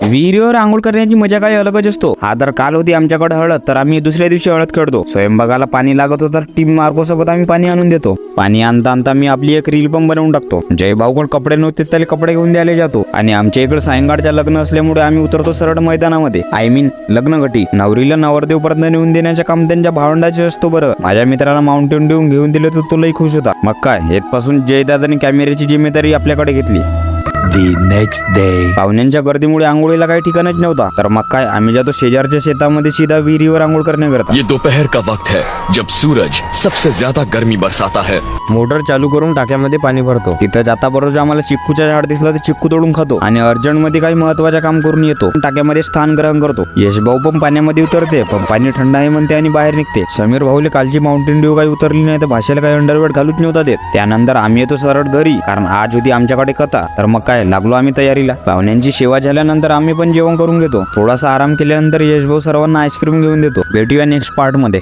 विहिरीवर आंघोळ करण्याची मजा काही अलगच असतो. हा तर काल होती आमच्याकडे हळद, तर आम्ही दुसऱ्या दिवशी हळद खेळतो. स्वयंपाकाला पाणी लागत होतं, टीम मार्को सोबत आम्ही पाणी आणून देतो. पाणी आणता आणता मी आपली एक रील पण बनवून टाकतो. जय भाऊकडे कपडे नव्हते त्याला कपडे घेऊन द्यायला जातो. आणि आमच्या इकडे सायंकाळच्या लग्न असल्यामुळे आम्ही उतरतो सरळ मैदानामध्ये. आय मीन लग्न घटी. नवरीला नवरदेव पर्यंत नेऊन देण्याचे काम त्यांच्या भावंडाचे असतो. बरं, माझ्या मित्राला माउंटेन ड्यू घेऊन दिले तर तोलाही खुश होता. मग काय, येतपासून जयदादानी कॅमेऱ्याची जिम्मेदारी आपल्याकडे घेतली. The next day. पाहुण्यांच्या गर्दीमुळे आंघोळीला काही ठिकाणच नव्हता. तर मग काय, आम्ही जातो शेजारच्या शेतामध्ये सीधा विहिरीवर आंघोळ करण्याकरता. ये दोपहर का वक्त है जब सूरज सबसे ज्यादा गर्मी बरसाता है. मोटर चालू करून टाक्यामध्ये पाणी भरतो. तिथं जाता बरोबर आम्हाला चिक्कूचा झाड दिसला तर चिक्कू तोडून खातो आणि अर्जंट मध्ये काही महत्वाचं काम करून येतो. टाक्यामध्ये स्थान ग्रहण करतो. यश भाऊ पण पाण्यामध्ये उतरते, पण पाणी थंड आहे म्हणते आणि बाहेर निघते. समीर भाऊले कालची माउंटेन ड्यू काही उतरली नाही तर भाषेला काही अंडरवेट घालूच नव्हता देत. त्यानंतर आम्ही येतो सरळ घरी, कारण आज होती आमच्याकडे कथा. तर मग काय, लागलो आम्ही तयारीला. पाहुण्यांची सेवा झाल्यानंतर आम्ही पण जेवण करून घेतो. थोडासा आराम केल्यानंतर यश भाऊ सर्वांना आईस्क्रीम घेऊन देतो. भेटूया नेक्स्ट पार्ट मध्ये.